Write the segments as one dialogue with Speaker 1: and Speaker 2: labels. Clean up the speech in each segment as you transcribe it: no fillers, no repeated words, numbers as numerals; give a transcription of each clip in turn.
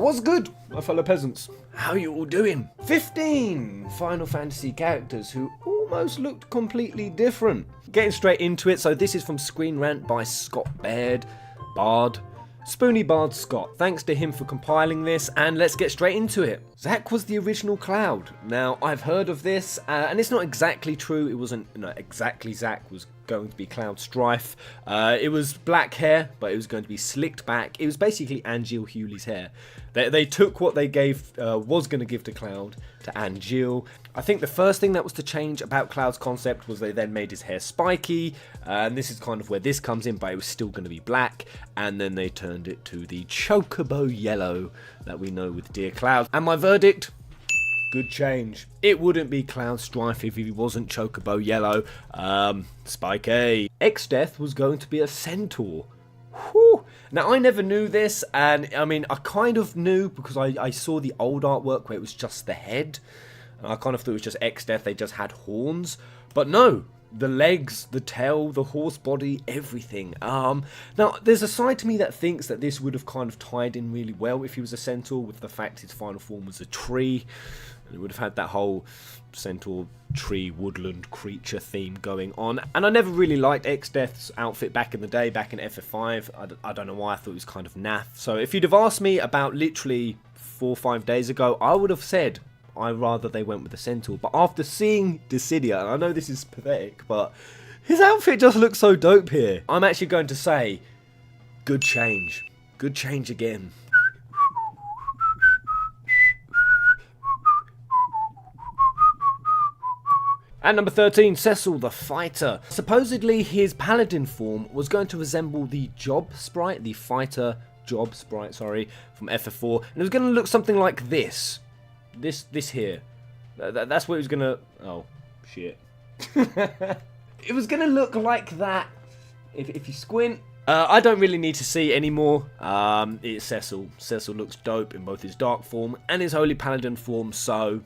Speaker 1: What's good, my fellow peasants? How you all doing? 15 Final Fantasy characters who almost looked completely different. Getting straight into it, so this is from Screen Rant by Scott Bard. Spoony Bard Scott. Thanks to him for compiling this, and let's get straight into it. Zack was the original Cloud. Now, I've heard of this, and it's not exactly true. It wasn't exactly Zack was going to be Cloud Strife. It was black hair, but it was going to be slicked back. It was basically Angeal Hewley's hair. They took what they was going to give to Cloud to Angeal. I think the first thing that was to change about Cloud's concept was they then made his hair spiky, and this is kind of where this comes in, but it was still going to be black, and then they turned it to the Chocobo yellow that we know with Dear Cloud. And my verdict? Good change. It wouldn't be Cloud Strife if he wasn't Chocobo yellow. Spiky. Exdeath was going to be a centaur. Whew. Now, I never knew this, and I mean, I kind of knew because I saw the old artwork where it was just the head. And I kind of thought it was just Exdeath, they just had horns. But no, the legs, the tail, the horse body, everything. Now, there's a side to me that thinks that this would have kind of tied in really well if he was a centaur, with the fact his final form was a tree. And it would have had that whole centaur tree woodland creature theme going on. And I never really liked Exdeath's outfit back in the day, back in FF5. I don't know why, I thought it was kind of naff. So if you'd have asked me about literally 4 or 5 days ago, I would have said I'd rather they went with the centaur. But after seeing Dissidia, and I know this is pathetic, but his outfit just looks so dope here. I'm actually going to say, good change. Good change again. At number 13, Cecil the Fighter. Supposedly his paladin form was going to resemble the job sprite, the fighter job sprite, sorry, from FF4. And it was going to look something like this. This here. That's what it was going to... Oh, shit. It was going to look like that if you squint. I don't really need to see anymore. It's Cecil. Cecil looks dope in both his dark form and his holy paladin form, so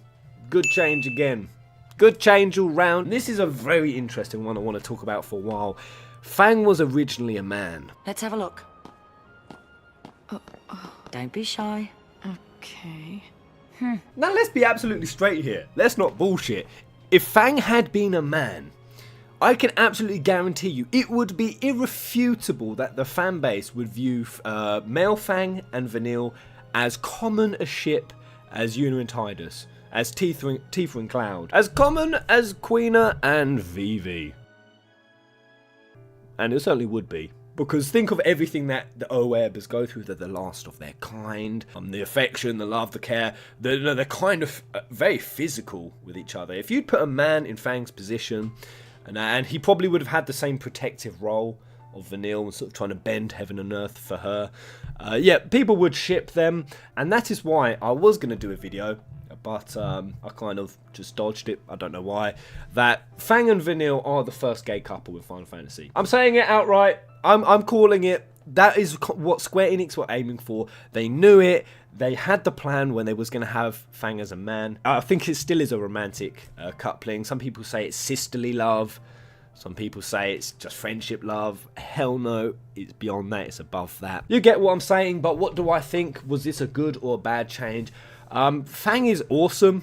Speaker 1: good change again. Good change all round. This is a very interesting one I want to talk about for a while. Fang was originally a man.
Speaker 2: Let's have a look. Don't be shy.
Speaker 3: Okay.
Speaker 1: Now let's be absolutely straight here. Let's not bullshit. If Fang had been a man, I can absolutely guarantee you it would be irrefutable that the fan base would view male Fang and Vanille as common a ship as Yuna and Tidus, as Tifa and Cloud, as common as Quina and Vivi. And it certainly would be. Because think of everything that the OEBs go through. They're the last of their kind. The affection, the love, the care. They're kind of very physical with each other. If you'd put a man in Fang's position, and he probably would have had the same protective role of Vanille and sort of trying to bend heaven and earth for her. Yeah, people would ship them. And that is why I was going to do a video, but I kind of just dodged it. I don't know why. That Fang and Vanille are the first gay couple with Final Fantasy. I'm saying it outright. I'm calling it. That is what Square Enix were aiming for. They knew it. They had the plan when they was going to have Fang as a man. I think it still is a romantic coupling. Some people say it's sisterly love. Some people say it's just friendship love. Hell no, it's beyond that. It's above that. You get what I'm saying, but what do I think? Was this a good or a bad change? Fang is awesome.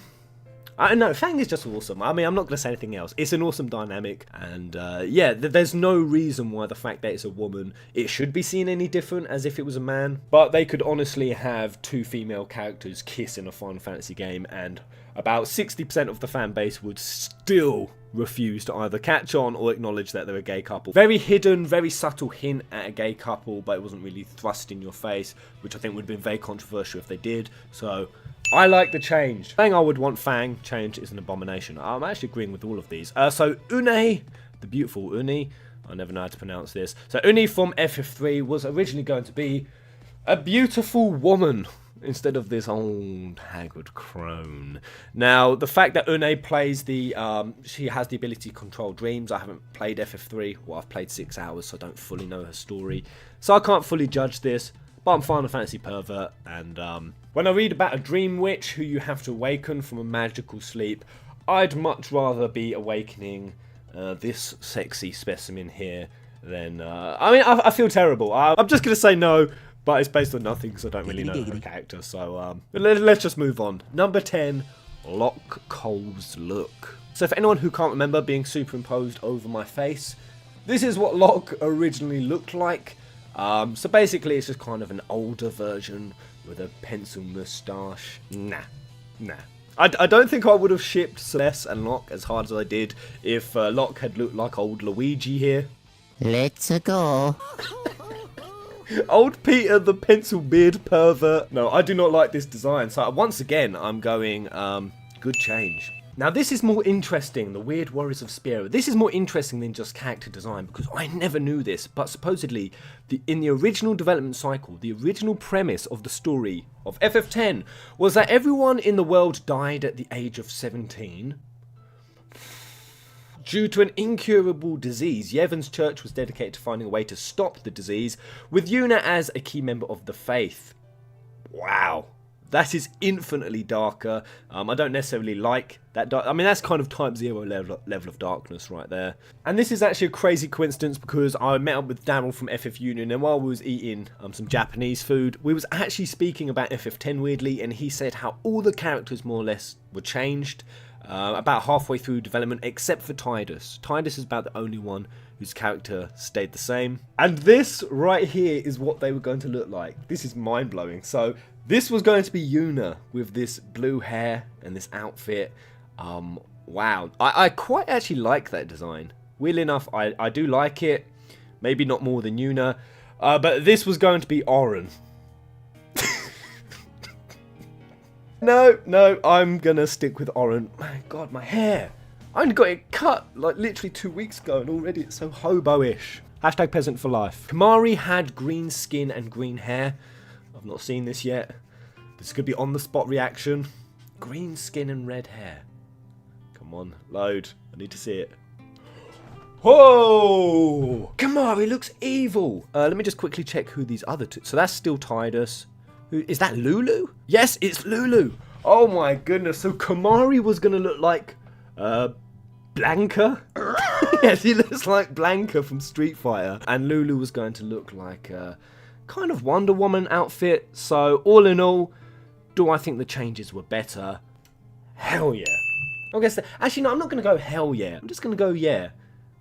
Speaker 1: No, Fang is just awesome. I mean, I'm not going to say anything else. It's an awesome dynamic. And yeah, there's no reason why the fact that it's a woman, it should be seen any different as if it was a man. But they could honestly have 2 female characters kiss in a Final Fantasy game, and about 60% of the fan base would still refuse to either catch on or acknowledge that they're a gay couple. Very hidden, very subtle hint at a gay couple, but it wasn't really thrust in your face, which I think would have been very controversial if they did. So I like the change. Saying I would want Fang changed is an abomination. I'm actually agreeing with all of these. So Unni, the beautiful Unni, I never know how to pronounce this. So Unni from FF3 was originally going to be a beautiful woman instead of this old haggard crone. Now, the fact that Unni plays she has the ability to control dreams. I haven't played FF3, well, I've played 6 hours, so I don't fully know her story. So I can't fully judge this, but I'm Final Fantasy pervert, and when I read about a dream witch who you have to awaken from a magical sleep, I'd much rather be awakening this sexy specimen here than... I mean, I feel terrible. I'm just going to say no. But it's based on nothing because I don't really know her character. So let's just move on. Number 10, Lock Cole's look. So for anyone who can't remember being superimposed over my face, this is what Locke originally looked like. So basically it's just kind of an older version with a pencil moustache. Nah. I don't think I would have shipped Celeste and Locke as hard as I did if Locke had looked like old Luigi here.
Speaker 2: Let's go.
Speaker 1: Old Peter the pencil beard pervert. No, I do not like this design. So once again, I'm going good change. Now this is more interesting, the Weird Warriors of Spira. This is more interesting than just character design because I never knew this, but supposedly in the original development cycle, the original premise of the story of FF10 was that everyone in the world died at the age of 17. Due to an incurable disease, Yevon's church was dedicated to finding a way to stop the disease, with Yuna as a key member of the faith. Wow. That is infinitely darker. I don't necessarily like that dark. I mean, that's kind of Type 0 level of darkness right there. And this is actually a crazy coincidence because I met up with Daryl from FF Union, and while we was eating some Japanese food, we was actually speaking about FF10 weirdly, and he said how all the characters more or less were changed about halfway through development, except for Tidus. Tidus is about the only one whose character stayed the same. And this right here is what they were going to look like. This is mind-blowing. So this was going to be Yuna with this blue hair and this outfit. Wow. I quite actually like that design. Weirdly enough, I do like it. Maybe not more than Yuna. But this was going to be Oren. No, I'm going to stick with Oren. My God, my hair. I only got it cut like literally 2 weeks ago and already it's so hobo-ish. Hashtag peasant for life. Kamari had green skin and green hair. I've not seen this yet. This could be on the spot reaction. Green skin and red hair. Come on, load. I need to see it. Whoa! Kamari looks evil. Let me just quickly check who these other two. So that's still Tidus. Who is that? Lulu? Yes, it's Lulu. Oh my goodness. So Kamari was gonna look like Blanca. Yes, he looks like Blanca from Street Fighter. And Lulu was going to look like kind of Wonder Woman outfit. So all in all, do I think the changes were better? Hell yeah. I guess actually no, I'm not going to go hell yeah. I'm just going to go yeah.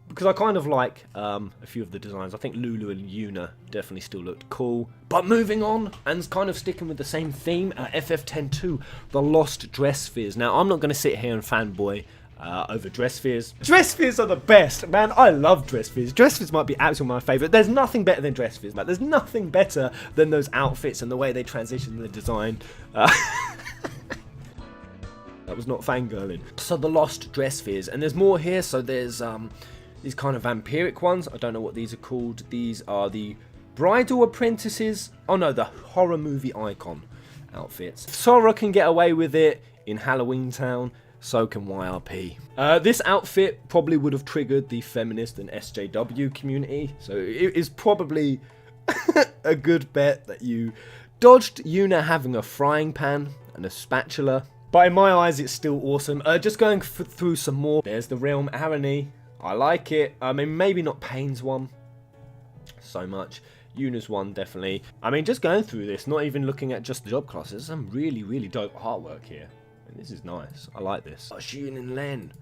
Speaker 1: Because I kind of like a few of the designs. I think Lulu and Yuna definitely still looked cool. But moving on, and kind of sticking with the same theme, FF10-2, the Lost Dress Spheres. Now, I'm not going to sit here and fanboy over dress spheres. Dress spheres are the best, man. I love dress spheres. Dress spheres might be absolutely my favourite. There's nothing better than dress spheres, man. There's nothing better than those outfits and the way they transition the design. That was not fangirling. So the Lost Dress Spheres, and there's more here. So there's these kind of vampiric ones. I don't know what these are called. These are the bridal apprentices. Oh no, the horror movie icon outfits. Sora can get away with it in Halloween Town. So can YRP. This outfit probably would have triggered the feminist and SJW community. So it is probably a good bet that you dodged Yuna having a frying pan and a spatula. But in my eyes, it's still awesome. Just going through some more. There's the Realm Arany. I like it. I mean, maybe not Pain's one so much. Yuna's one, definitely. I mean, just going through this, not even looking at just the job classes, there's some really, really dope artwork here. And this is nice. I like this. Shun and Len.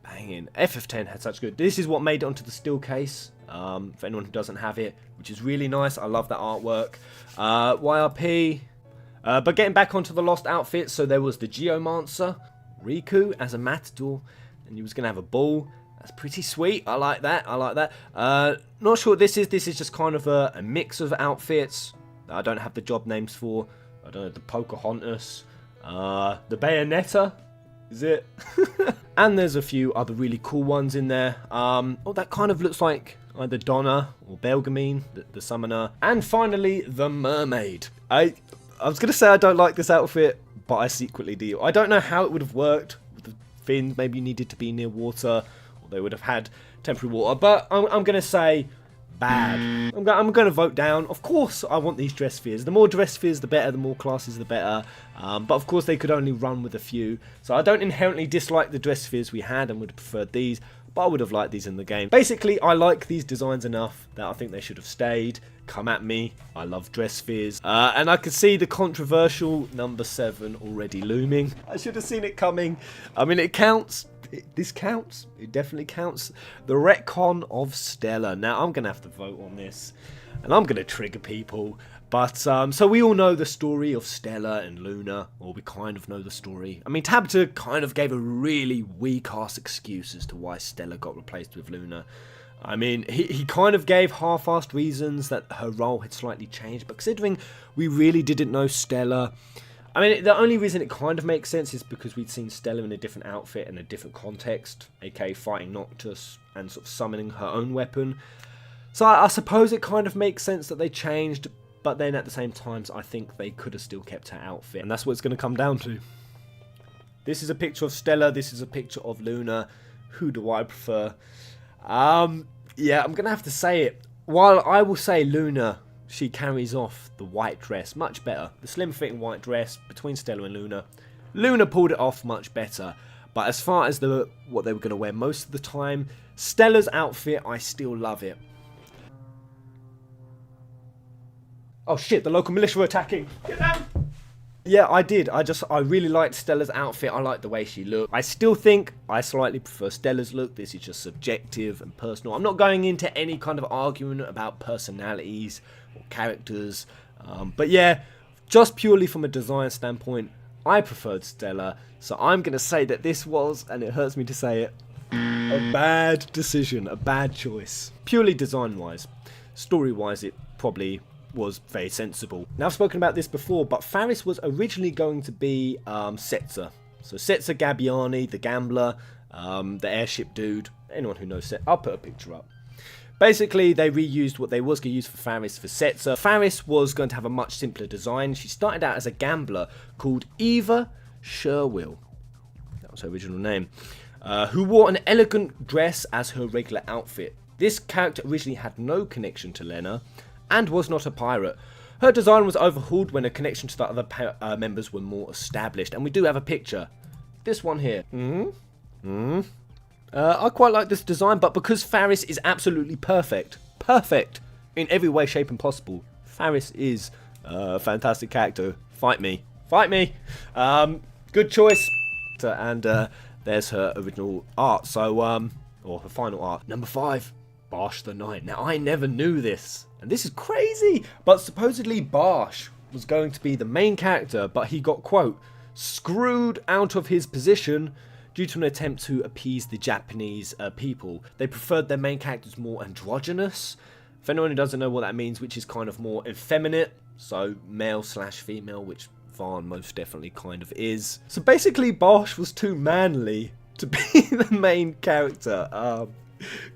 Speaker 1: Banging. FF10 had such good. This is what made it onto the still case. For anyone who doesn't have it, which is really nice. I love that artwork. YRP. But getting back onto the Lost outfits, so there was the Geomancer, Riku as a matador, and he was going to have a ball. That's pretty sweet. I like that. I like that. Not sure what this is. This is just kind of a mix of outfits that I don't have the job names for. I don't know, the Pocahontas, the Bayonetta, is it? And there's a few other really cool ones in there. Oh, that kind of looks like either Donna or Belgamine, the summoner. And finally, the mermaid. I was going to say I don't like this outfit, but I secretly do. I don't know how it would have worked with the fins. Maybe you needed to be near water, or they would have had temporary water. But I'm going to say bad. I'm going to vote down. Of course, I want these dress spheres. The more dress spheres, the better. The more classes, the better. But of course, they could only run with a few. So I don't inherently dislike the dress spheres we had and would have preferred these. but I would have liked these in the game. Basically, I like these designs enough that I think they should have stayed. Come at me. I love dress spheres. And I could see the controversial number 7 already looming. I should have seen it coming. I mean, it counts. This counts. It definitely counts. The retcon of Stella. Now, I'm going to have to vote on this. And I'm going to trigger people. But, so we all know the story of Stella and Luna. Or we kind of know the story. I mean, Tabata kind of gave a really weak-ass excuse as to why Stella got replaced with Luna. I mean, he kind of gave half-assed reasons that her role had slightly changed. But considering we really didn't know Stella... I mean, the only reason it kind of makes sense is because we'd seen Stella in a different outfit and a different context, aka fighting Noctis and sort of summoning her own weapon. So I suppose it kind of makes sense that they changed, but then at the same time, I think they could have still kept her outfit, and that's what it's going to come down to. This is a picture of Stella, this is a picture of Luna. Who do I prefer? Yeah, I'm going to have to say it. While I will say Luna... she carries off the white dress much better. The slim-fitting white dress between Stella and Luna. Luna pulled it off much better. But as far as what they were going to wear most of the time, Stella's outfit, I still love it. Oh shit, the local militia were attacking. Get down! Yeah, I did. I really liked Stella's outfit. I liked the way she looked. I still think I slightly prefer Stella's look. This is just subjective and personal. I'm not going into any kind of argument about personalities or characters. But yeah, just purely from a design standpoint, I preferred Stella. So I'm going to say that this was, and it hurts me to say it, a bad decision, a bad choice. Purely design-wise. Story-wise, it probably... was very sensible. Now, I've spoken about this before, but Ferris was originally going to be Setzer. So Setzer Gabbiani, the gambler, the airship dude. Anyone who knows Setzer, I'll put a picture up. Basically, they reused what they was going to use for Ferris for Setzer. Ferris was going to have a much simpler design. She started out as a gambler called Eva Sherwill. That was her original name. Who wore an elegant dress as her regular outfit. This character originally had no connection to Lena, and was not a pirate. Her design was overhauled when a connection to the other members were more established. And we do have a picture. This one here. I quite like this design, but because Ferris is absolutely perfect. Perfect in every way, shape and possible. Ferris is a fantastic character. Fight me. Fight me. Good choice. And there's her original art. So, or her final art. Number 5. Bosch the Knight. Now, I never knew this. And this is crazy, but supposedly Bosch was going to be the main character, but he got, quote, screwed out of his position due to an attempt to appease the Japanese people. They preferred their main characters more androgynous. For anyone who doesn't know what that means, which is kind of more effeminate, so male/female, which Vaughn most definitely kind of is. So basically Bosch was too manly to be the main character.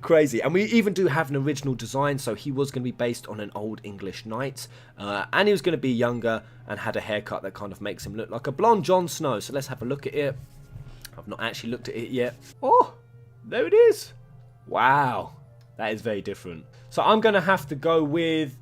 Speaker 1: Crazy. And we even do have an original design, so he was going to be based on an old English knight, and he was going to be younger and had a haircut that kind of makes him look like a blonde Jon Snow. So let's have a look at it. I've not actually looked at it yet. Oh, there it is. Wow, that is very different. So I'm going to have to go with...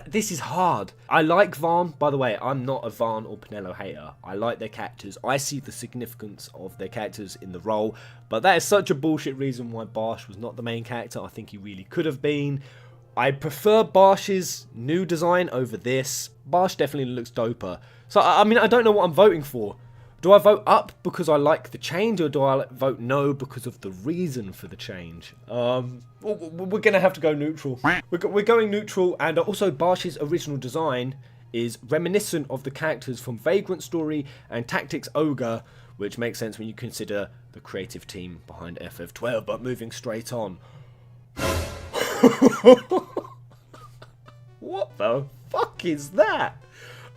Speaker 1: this is hard. I like Vaughn. By the way, I'm not a Vaughn or Penelo hater. I like their characters. I see the significance of their characters in the role. But that is such a bullshit reason why Bosch was not the main character. I think he really could have been. I prefer Bosch's new design over this. Bosch definitely looks doper. So, I mean, I don't know what I'm voting for. Do I vote up because I like the change, or do I vote no because of the reason for the change? We're going to have to go neutral. We're going neutral, and also Bosch's original design is reminiscent of the characters from Vagrant Story and Tactics Ogre, which makes sense when you consider the creative team behind FF12, but moving straight on. What the fuck is that?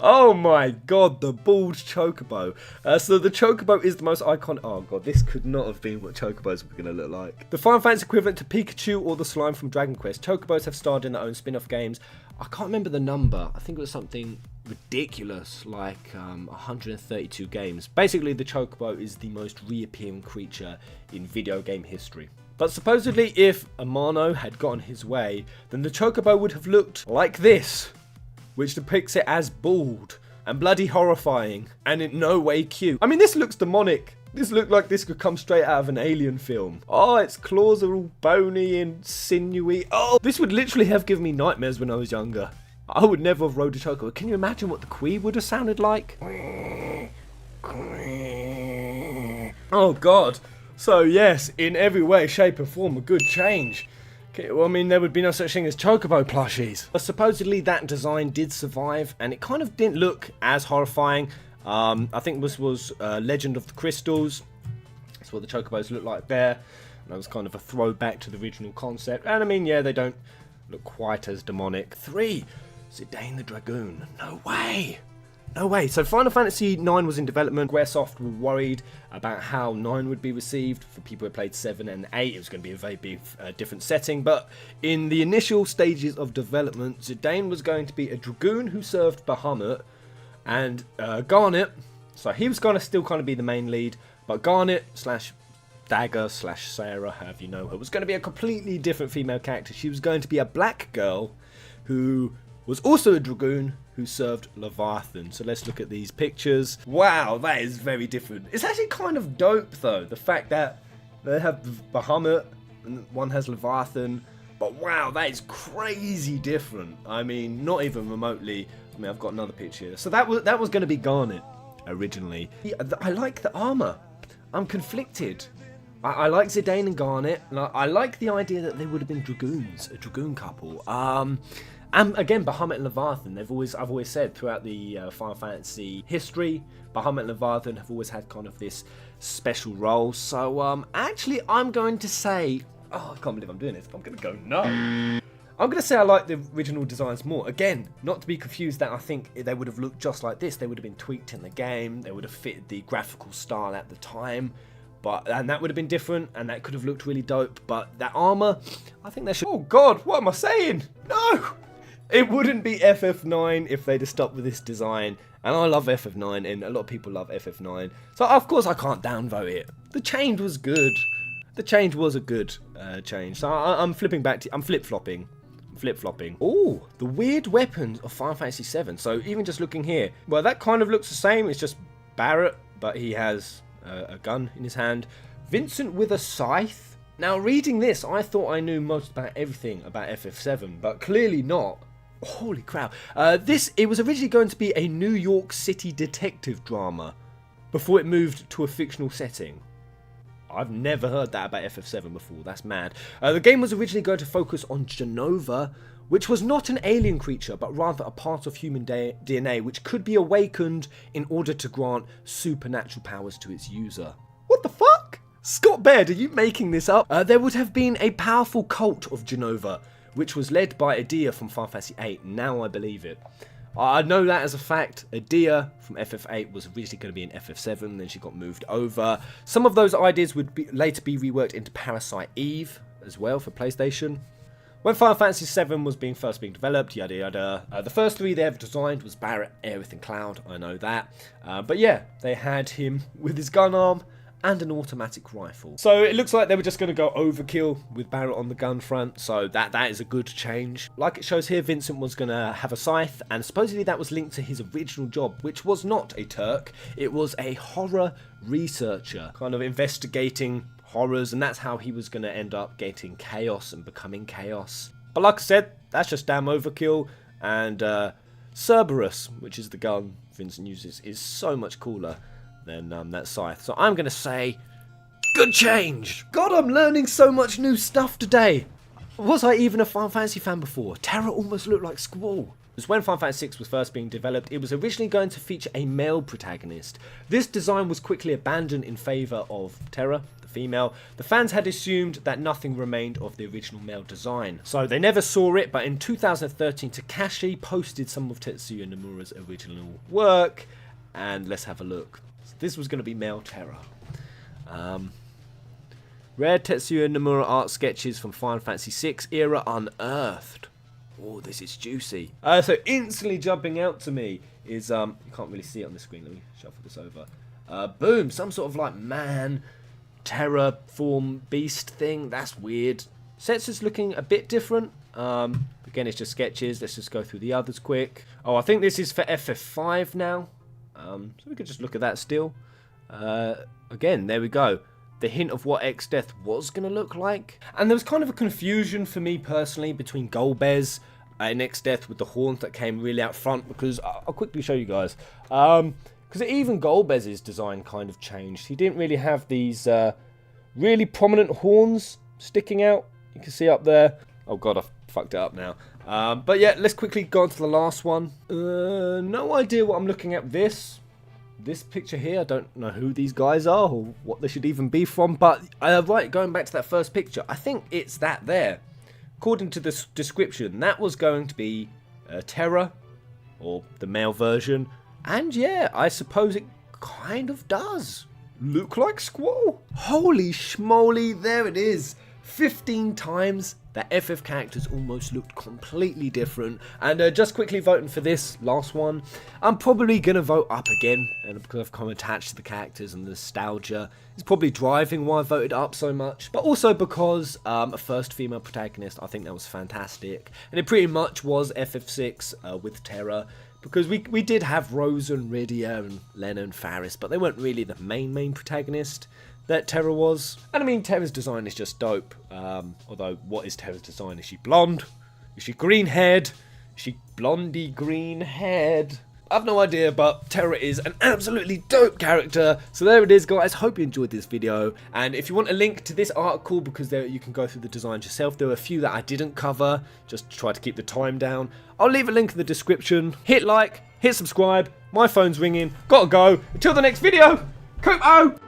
Speaker 1: Oh my god, the bald Chocobo. So the Chocobo is the most iconic... Oh god, this could not have been what Chocobos were going to look like. The Final Fantasy equivalent to Pikachu or the slime from Dragon Quest. Chocobos have starred in their own spin-off games. I can't remember the number. I think it was something ridiculous, like 132 games. Basically, the Chocobo is the most reappearing creature in video game history. But supposedly, if Amano had gotten his way, then the Chocobo would have looked like this, which depicts it as bald and bloody horrifying and in no way cute. I mean, this looks demonic. This looked like this could come straight out of an Alien film. Oh, its claws are all bony and sinewy. Oh, this would literally have given me nightmares when I was younger. I would never have rode a Chocobo. Can you imagine what the Quee would have sounded like? Oh god. So yes, in every way, shape and form, a good change. Okay, well, I mean, there would be no such thing as Chocobo plushies. But supposedly that design did survive, and it kind of didn't look as horrifying. I think this was Legend of the Crystals. That's what the Chocobos look like there. And that was kind of a throwback to the original concept. And I mean, yeah, they don't look quite as demonic. 3. Zidane the Dragoon. No way! No way. So Final Fantasy IX was in development. Squaresoft were worried about how 9 would be received. For people who played 7 and 8, it was going to be a very big, different setting. But in the initial stages of development, Zidane was going to be a Dragoon who served Bahamut. And Garnet, so he was going to still kind of be the main lead. But Garnet slash Dagger slash Sarah, however you know her, was going to be a completely different female character. She was going to be a black girl who was also a Dragoon who served Leviathan. So let's look at these pictures. Wow, that is very different. It's actually kind of dope though, the fact that they have Bahamut and one has Leviathan. But wow, that is crazy different. I mean, not even remotely. I mean, I've got another picture here. So that was going to be Garnet originally. I like the armor. I'm conflicted. I like Zidane and Garnet, and I like the idea that they would have been Dragoons, a Dragoon couple. And again, Bahamut and Leviathan, I've always said throughout the Final Fantasy history, Bahamut and Leviathan have always had kind of this special role. So actually, I'm going to say, oh, I can't believe I'm doing this. I'm going to go no. I'm going to say I like the original designs more. Again, not to be confused that I think they would have looked just like this. They would have been tweaked in the game. They would have fitted the graphical style at the time. And that would have been different, and that could have looked really dope. But that armor, I think they should... Oh god, what am I saying? No! It wouldn't be FF9 if they'd have stopped with this design. And I love FF9, and a lot of people love FF9. So of course I can't downvote it. The change was good. The change was a good change. So I'm flipping back to... I'm flip-flopping. Oh, the weird weapons of Final Fantasy VII. So even just looking here, well, that kind of looks the same. It's just Barret, but he has a gun in his hand. Vincent with a scythe. Now, reading this, I thought I knew most about everything about FF7, but clearly not. Holy crap. It was originally going to be a New York City detective drama before it moved to a fictional setting. I've never heard that about FF7 before. That's mad. The game was originally going to focus on Genova, which was not an alien creature, but rather a part of human DNA, which could be awakened in order to grant supernatural powers to its user. What the fuck? Scott Baird, are you making this up? There would have been a powerful cult of Genova, which was led by Edea from Final Fantasy VIII. Now I believe it. I know that as a fact. Edea from FF8 was originally going to be in FF7, then she got moved over. Some of those ideas would later be reworked into Parasite Eve as well for PlayStation. When Final Fantasy VII was first being developed, yada yada, the first 3 they ever designed was Barret, Aerith and Cloud, I know that. But yeah, they had him with his gun arm and an automatic rifle. So it looks like they were just going to go overkill with Barret on the gun front, so that is a good change. Like it shows here, Vincent was going to have a scythe, and supposedly that was linked to his original job, which was not a Turk, it was a horror researcher, kind of investigating horrors, and that's how he was going to end up getting chaos and becoming chaos. But like I said, that's just damn overkill, and Cerberus, which is the gun Vincent uses, is so much cooler than that scythe. So I'm going to say, good change! God, I'm learning so much new stuff today! Was I even a Final Fantasy fan before? Terra almost looked like Squall. Because when Final Fantasy VI was first being developed, it was originally going to feature a male protagonist. This design was quickly abandoned in favour of Terra, the female. The fans had assumed that nothing remained of the original male design, so they never saw it, but in 2013 Takashi posted some of Tetsuya Nomura's original work, and let's have a look. So this was going to be male Terra. Rare Tetsuya Nomura art sketches from Final Fantasy VI era unearthed. Oh, this is juicy. So instantly jumping out to me is, you can't really see it on the screen, let me shuffle this over. Boom, some sort of like man, terror form beast thing, that's weird. Setzer's looking a bit different. Again, it's just sketches, let's just go through the others quick. Oh, I think this is for FF5 now. So we could just look at that still. Again, there we go. The hint of what Exdeath was going to look like. And there was kind of a confusion for me personally between Golbez and Exdeath with the horns that came really out front, because I'll quickly show you guys. Because even Golbez's design kind of changed. He didn't really have these really prominent horns sticking out. You can see up there. Oh god, I've fucked it up now. But yeah, let's quickly go on to the last one. No idea what I'm looking at this picture here. I don't know who these guys are or what they should even be from, but right, going back to that first picture, I think it's that there. According to the description, that was going to be Terra, or the male version, and yeah, I suppose it kind of does look like Squall. Holy schmoly, there it is. 15 times that FF characters almost looked completely different. And just quickly voting for this last one, I'm probably going to vote up again, and because I've come attached to the characters and the nostalgia is probably driving why I voted up so much, but also because a first female protagonist, I think that was fantastic, and it pretty much was FF6 with Terra, because we did have Rosa and Rydia and Lena and Ferris, but they weren't really the main protagonist that Terra was. And I mean, Terra's design is just dope. Although, what is Terra's design? Is she blonde? Is she green-haired? Is she blondie green-haired? I have no idea, but Terra is an absolutely dope character. So there it is, guys. Hope you enjoyed this video. And if you want a link to this article, because there you can go through the designs yourself. There were a few that I didn't cover, just to try to keep the time down. I'll leave a link in the description. Hit like, hit subscribe. My phone's ringing. Gotta go. Until the next video. Chocobo!